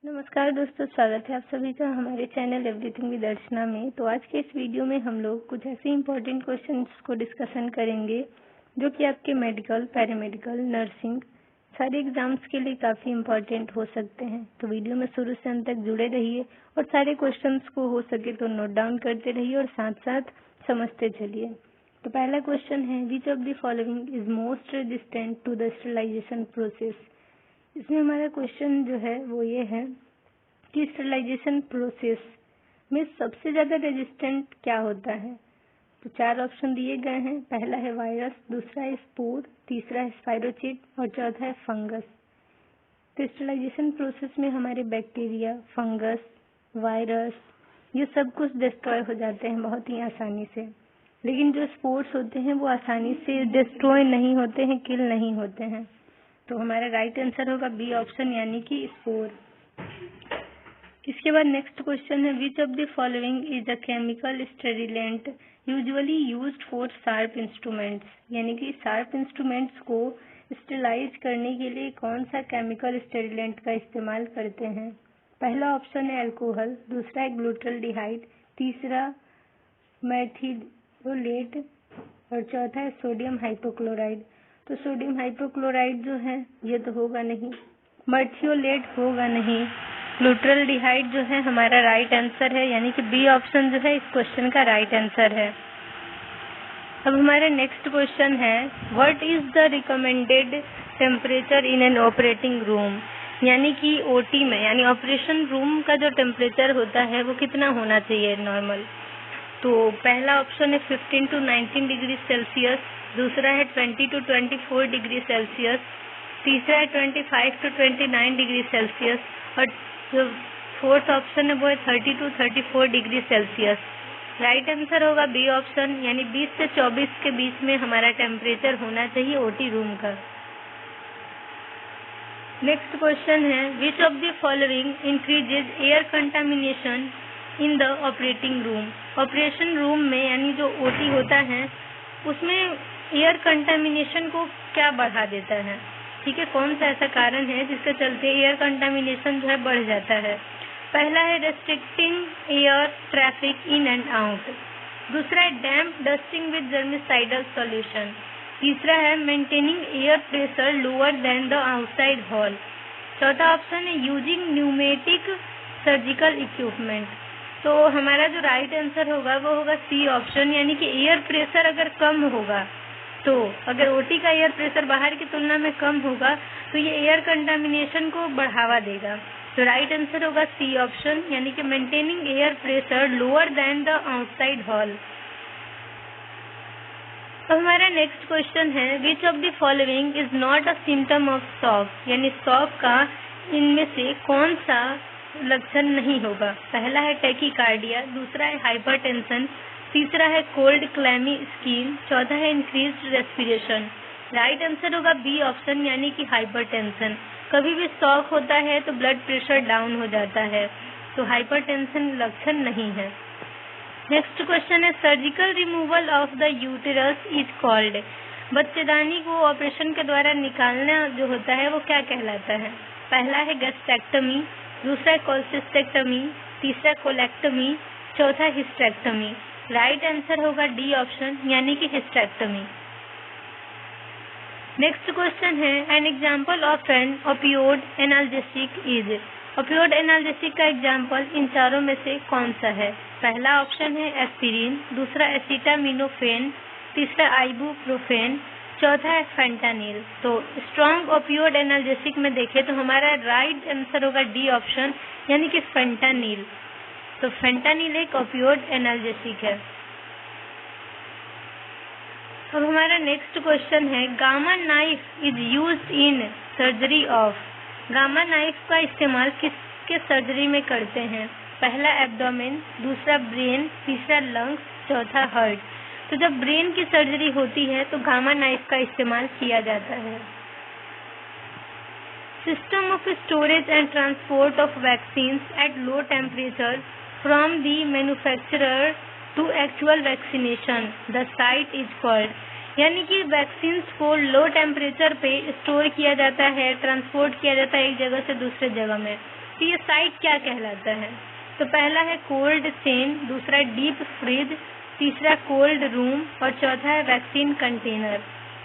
नमस्कार दोस्तों, स्वागत है आप सभी का हमारे चैनल एवरीथिंग विद अर्चना में। तो आज के इस वीडियो में हम लोग कुछ ऐसे इम्पोर्टेंट क्वेश्चंस को डिस्कशन करेंगे जो कि आपके मेडिकल, पैरामेडिकल, नर्सिंग सारे एग्जाम्स के लिए काफ़ी इम्पोर्टेंट हो सकते हैं। तो वीडियो में शुरू से अंत तक जुड़े रहिए और सारे क्वेश्चंस को हो सके तो नोट डाउन करते रहिए और साथ साथ समझते चलिए। तो पहला क्वेश्चन है, which of the following is most resistant to the sterilisation process. इसमें हमारा क्वेश्चन जो है वो ये है कि स्टरलाइजेशन प्रोसेस में सबसे ज्यादा रेजिस्टेंट क्या होता है। तो चार ऑप्शन दिए गए हैं। पहला है वायरस, दूसरा है स्पोर, तीसरा है स्पाइरोचिट और चौथा है फंगस। तो स्टरलाइजेशन प्रोसेस में हमारे बैक्टीरिया, फंगस, वायरस ये सब कुछ डिस्ट्रॉय हो जाते हैं बहुत ही आसानी से, लेकिन जो स्पोर्स होते हैं वो आसानी से डिस्ट्रॉय नहीं होते हैं, किल नहीं होते हैं। तो हमारा राइट आंसर होगा बी ऑप्शन यानी कि स्पोर। इसके बाद नेक्स्ट क्वेश्चन है, which of the following is a chemical sterilant usually used for sharp instruments. यानी कि शार्प इंस्ट्रूमेंट्स को स्टेरिलाइज करने के लिए कौन सा केमिकल स्टेरिलेंट का इस्तेमाल करते हैं। पहला ऑप्शन है अल्कोहल, दूसरा है ग्लूटाल्डिहाइड, तीसरा मेथिओलेट और चौथा है सोडियम हाइपोक्लोराइड। तो सोडियम हाइपोक्लोराइड जो है ये तो होगा नहीं, मेथिओलेट होगा नहीं, ग्लूटाल्डिहाइड जो है हमारा राइट आंसर है, यानी कि बी ऑप्शन जो है इस क्वेश्चन का राइट आंसर है। अब हमारा नेक्स्ट क्वेश्चन है, what is the recommended temperature in an operating room. यानी कि ओटी में यानी ऑपरेशन रूम का जो टेम्परेचर होता है वो कितना होना चाहिए नॉर्मल। तो पहला ऑप्शन है 15 to 19 डिग्री सेल्सियस, दूसरा है 20 to 24 डिग्री सेल्सियस, तीसरा है 25 to 29 डिग्री सेल्सियस और जो फोर्थ ऑप्शन है वो है 30 to 34 degree Celsius. Right answer होगा बी ऑप्शन, यानी 20 से 24 के बीच में हमारा टेम्परेचर होना चाहिए ओटी रूम का। नेक्स्ट क्वेश्चन है, which of the following increases air contamination in the operating room. Operation room में यानी जो ओटी होता है उसमें एयर कंटामिनेशन को क्या बढ़ा देता है। ठीक है, कौन सा ऐसा कारण है जिसके चलते एयर कंटामिनेशन जो है बढ़ जाता है। पहला है restricting air traffic in and out, दूसरा है डैम्प डस्टिंग विद जर्मिसाइडल सॉल्यूशन, तीसरा है maintaining air pressure lower than the outside hall, चौथा ऑप्शन है यूजिंग न्यूमेटिक सर्जिकल इक्विपमेंट। तो हमारा जो राइट आंसर होगा वो होगा सी ऑप्शन, यानी कि एयर प्रेशर अगर कम होगा तो अगर ओटी का एयर प्रेशर बाहर की तुलना में कम होगा तो ये एयर कंटामिनेशन को बढ़ावा देगा। तो राइट आंसर होगा सी ऑप्शन, यानी कि maintaining air pressure lower than the outside hall. अब हमारा नेक्स्ट क्वेश्चन है, which of the following is not a symptom of shock. यानी शॉक का इनमें से कौन सा लक्षण नहीं होगा। पहला है टैकीकार्डिया, दूसरा है हाइपरटेंशन, तीसरा है कोल्ड क्लैमी स्किन, चौथा है इंक्रीज्ड रेस्पिरेशन। राइट आंसर होगा बी ऑप्शन, यानी कि हाइपरटेंशन। कभी भी शॉक होता है तो ब्लड प्रेशर डाउन हो जाता है, तो हाइपरटेंशन लक्षण नहीं है। नेक्स्ट क्वेश्चन है, surgical removal of the uterus is called. बच्चेदानी को ऑपरेशन के द्वारा निकालना जो होता है वो क्या कहलाता है। पहला है गैस्ट्रेक्टमी, दूसरा कोल्सिस्टेक्टमी, तीसरा कोलेक्टमी, चौथा हिस्टेक्टमी। राइट आंसर होगा डी ऑप्शन, यानी कि हिस्टेक्टमी। नेक्स्ट क्वेश्चन है, an example of an opioid analgesic is. Opioid analgesic का एग्जाम्पल इन चारों में से कौन सा है। पहला ऑप्शन है एस्पिरिन, दूसरा एसिटामिनोफेन, तीसरा आइबुप्रोफेन, चौथा है फेंटानिल। तो स्ट्रॉन्ग ओपियोड एनाल्जेसिक में देखें तो हमारा राइट आंसर होगा डी ऑप्शन, यानी कि फेंटानिल। तो फेंटानिल एक ओपियोड एनाल्जेसिक है। अब हमारा नेक्स्ट क्वेश्चन है, gamma knife is used in surgery of. Gamma knife का इस्तेमाल किसके सर्जरी में करते हैं। पहला एब्डोमेन, दूसरा ब्रेन, तीसरा लंग्स, चौथा हार्ट। तो जब ब्रेन की सर्जरी होती है तो गामा नाइफ का इस्तेमाल किया जाता है। System of storage and transport of vaccine at low temperature from the manufacturer to actual vaccination the site is called. यानी कि वैक्सीन को लो टेम्परेचर पे स्टोर किया जाता है, ट्रांसपोर्ट किया जाता है एक जगह से दूसरे जगह में, तो ये साइट क्या कहलाता है? तो पहला है कोल्ड चेन, दूसरा डीप फ्रिज, तीसरा कोल्ड रूम और चौथा है वैक्सीन कंटेनर।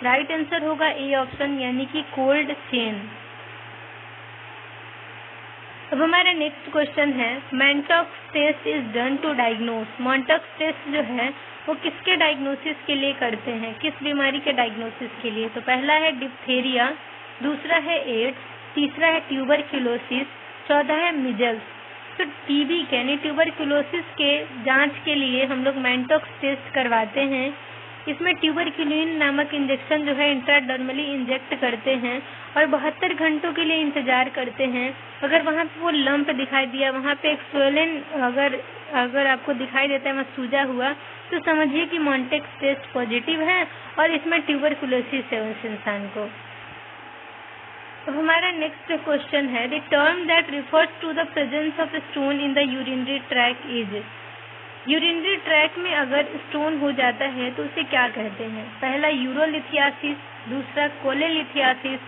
राइट आंसर होगा ए ऑप्शन, यानी कि कोल्ड चेन। अब हमारा नेक्स्ट क्वेश्चन है, Mantoux test is done to diagnose. Mantoux test जो है वो किसके डायग्नोसिस के लिए करते हैं, किस बीमारी के डायग्नोसिस के लिए? तो पहला है डिप्थेरिया, दूसरा है एड्स, तीसरा है ट्यूबरक्यूलोसिस, चौथा है मिजल्स। तो टीबी के यानी ट्यूबरक्यूलोसिस के जांच के लिए हम लोग मैनटॉक्स टेस्ट करवाते हैं। इसमें ट्यूबरक्यूलिन नामक इंजेक्शन जो है इंट्राडर्मली इंजेक्ट करते हैं और 72 घंटों के लिए इंतजार करते हैं। अगर वहाँ पे वो लंप दिखाई दिया, वहाँ पे एक स्वेलन अगर आपको दिखाई देता है वहाँ सूजा हुआ, तो समझिए कि मैनटॉक्स टेस्ट पॉजिटिव है और इसमें ट्यूबरक्यूलोसिस है उस इंसान को। अब हमारा नेक्स्ट क्वेश्चन है, the term that refers to the presence of stone in the urinary track is. Urinary track में अगर स्टोन हो जाता है तो उसे क्या कहते हैं? पहला यूरोलिथियासिस, दूसरा कोलेलिथियासिस,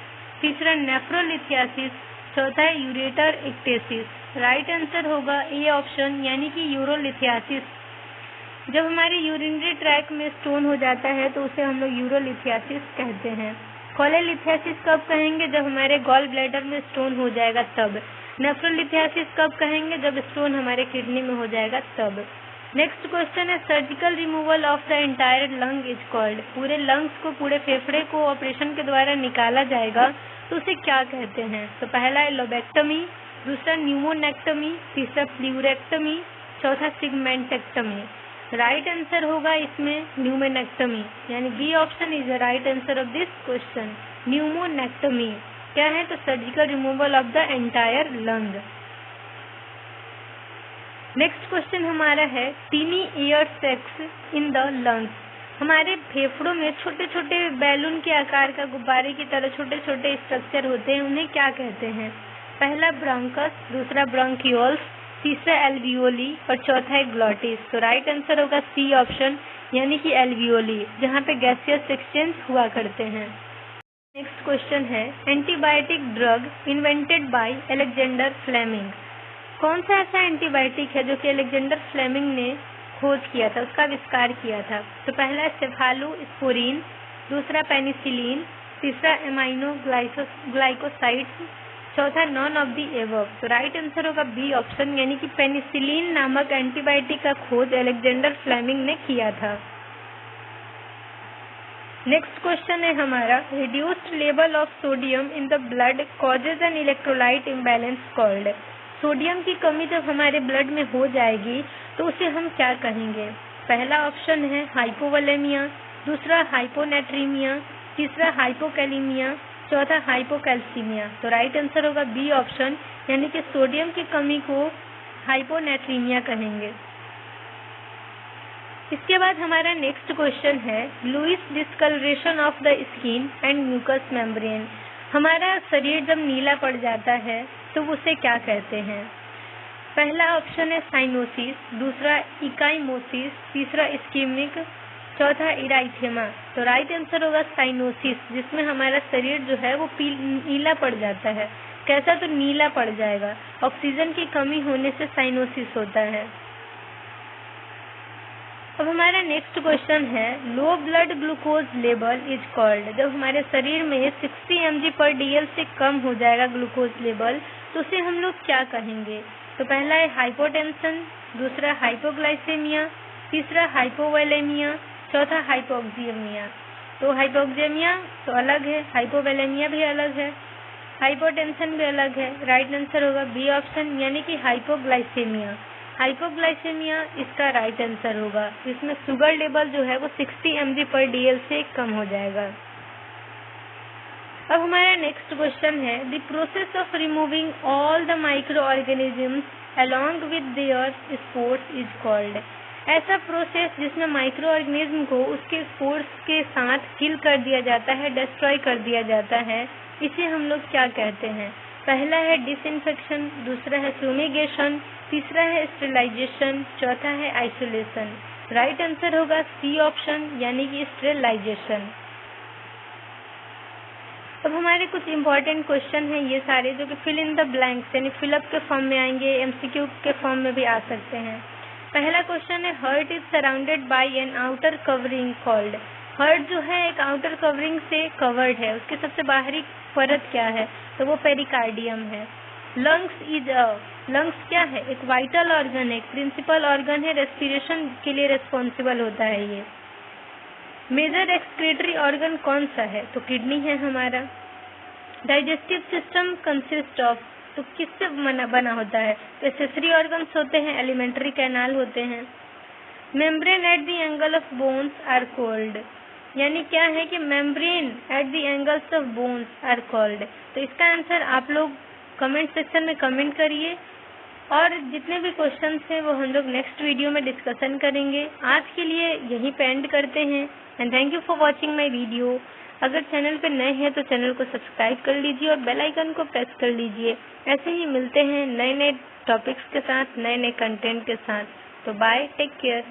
तीसरा नेफ्रोलिथियासिस, चौथा है यूरेटर एक्टेसिस। राइट आंसर होगा ए ऑप्शन, यानी कि यूरोलिथियासिस। जब हमारे यूरिनरी ट्रैक में स्टोन हो जाता है तो उसे हम लोग यूरोलिथियासिस कहते हैं। कोलेलिथियासिस कब कहेंगे? जब हमारे गॉल ब्लैडर में स्टोन हो जाएगा तब। नेफ्रोलिथियासिस कब कहेंगे? जब स्टोन हमारे किडनी में हो जाएगा तब। नेक्स्ट क्वेश्चन है, surgical removal of the entire lung is called. पूरे लंग्स को, पूरे फेफड़े को ऑपरेशन के द्वारा निकाला जाएगा तो उसे क्या कहते हैं? तो पहला है लोबेक्टमी, दूसरा न्यूमोनेक्टमी, तीसरा प्लूरेक्टमी, चौथा सिगमेंटेक्टमी। राइट आंसर होगा इसमें न्यूमोनेक्टमी, यानी B option is the right answer of this question. Pneumonectomy क्या है? तो surgical removal of the entire lung. Next question हमारा है, tiny air sacs in the lungs. हमारे फेफड़ों में छोटे छोटे बैलून के आकार का गुब्बारे की तरह छोटे छोटे स्ट्रक्चर होते हैं, उन्हें क्या कहते हैं? पहला ब्रोंकस, दूसरा ब्रोंकियोल्स, तीसरा एल्वियोली और चौथा है ग्लॉटिस। तो राइट आंसर होगा सी ऑप्शन, यानी कि एल्वियोली, जहाँ पे गैसियस एक्सचेंज हुआ करते हैं। नेक्स्ट क्वेश्चन है, antibiotic drug invented by Alexander Fleming. कौन सा ऐसा एंटीबायोटिक है जो कि अलेक्जेंडर फ्लेमिंग ने खोज किया था, उसका आविष्कार किया था? तो पहला है सेफालोस्पोरिन, दूसरा पेनिसिलिन, तीसरा एमाइनो ग्लाइकोसाइड्स, चौथा नॉन ऑफ द एबव। तो राइट आंसर होगा बी ऑप्शन, यानी कि पेनिसिलिन नामक एंटीबायोटिक का खोज अलेक्जेंडर फ्लेमिंग ने किया था। नेक्स्ट क्वेश्चन है हमारा, reduced level of sodium in the blood causes an electrolyte imbalance called. Sodium की कमी जब हमारे ब्लड में हो जाएगी तो उसे हम क्या कहेंगे? पहला ऑप्शन है हाइपोवोलेमिया, दूसरा हाइपोनेट्रीमिया, तीसरा हाइपोकैलीमिया, चौथा हाइपोकैल्सीमिया। तो राइट आंसर होगा बी ऑप्शन, यानी कि सोडियम की कमी को हाइपोनेट्रीमिया कहेंगे। इसके बाद हमारा नेक्स्ट क्वेश्चन है, bluish discolouration of the skin and mucous membrane. हमारा शरीर जब नीला पड़ जाता है तो उसे क्या कहते हैं? पहला ऑप्शन है साइनोसिस, दूसरा इकाइमोसिस, तीसरा इस्कीमिक, चौथा इराइथेमा। तो राइट आंसर होगा साइनोसिस, जिसमें हमारा शरीर जो है वो नीला पड़ जाता है। कैसा? तो नीला पड़ जाएगा, ऑक्सीजन की कमी होने से साइनोसिस होता है। अब हमारा नेक्स्ट क्वेश्चन है, low blood glucose level is called. जब हमारे शरीर में 60 mg/dl से कम हो जाएगा ग्लूकोज लेवल तो उसे हम लोग क्या कहेंगे? तो पहला है हाइपोटेंशन, दूसरा हाइपोग्लाइसेमिया, तीसरा हाइपोवोलेमिया, चौथा हाइपोक्सिएमिया। तो हाइपोक्सिएमिया तो अलग है, हाइपोवोलेमिया भी अलग है, हाइपोटेंशन भी अलग है। राइट आंसर होगा बी ऑप्शन, यानी कि हाइपोग्लाइसेमिया। हाइपोग्लाइसेमिया इसका राइट आंसर होगा, इसमें शुगर लेवल जो है वो 60 mg/dl से कम हो जाएगा। अब हमारा नेक्स्ट क्वेश्चन है, the process of removing all the micro organisms along with their spores is called. ऐसा प्रोसेस जिसमें माइक्रो ऑर्गेनिज्म को उसके स्पोर्स के साथ किल कर दिया जाता है, डिस्ट्रॉय कर दिया जाता है, इसे हम लोग क्या कहते हैं? पहला है डिसइंफेक्शन, दूसरा है फ्यूमिगेशन, तीसरा है स्टेरिलाइजेशन, चौथा है आइसोलेशन। राइट आंसर होगा सी ऑप्शन, यानी कि स्टेरिलाइजेशन। अब हमारे कुछ इम्पोर्टेंट क्वेश्चन हैं ये सारे, जो कि फिल इन द ब्लैंक्स यानी फिलअप के फॉर्म में आएंगे, एमसीक्यू के फॉर्म में भी आ सकते हैं। पहला क्वेश्चन है, heart is surrounded by an outer covering called. Heart जो है एक आउटर कवरिंग से कवर्ड है, उसकी सबसे बाहरी परत क्या है, तो वो पेरिकार्डियम है। लंग्स क्या है, एक वाइटल ऑर्गन है, एक प्रिंसिपल ऑर्गन है, रेस्पिरेशन के लिए रिस्पॉन्सिबल होता है ये। मेजर एक्सक्रीटरी ऑर्गन कौन सा है, तो किडनी है हमारा। डाइजेस्टिव सिस्टम कंसिस्ट ऑफ, तो किससे बना होता है, तो एक्सेसरी ऑर्गन्स होते हैं, एलिमेंट्री कैनाल होते हैं। Membrane at the angle of bones are called, यानी क्या है कि membrane at the angles of bones are called. तो इसका आंसर आप लोग कमेंट सेक्शन में कमेंट करिए, और जितने भी क्वेश्चंस हैं वो हम लोग नेक्स्ट वीडियो में डिस्कशन करेंगे। आज के लिए यहीं पे एंड करते हैं, and thank you for watching my video. अगर चैनल पे नए हैं तो चैनल को सब्सक्राइब कर लीजिए और बेल आइकन को प्रेस कर लीजिए। ऐसे ही मिलते हैं नए नए टॉपिक्स के साथ, नए नए कंटेंट के साथ। तो बाय, टेक केयर।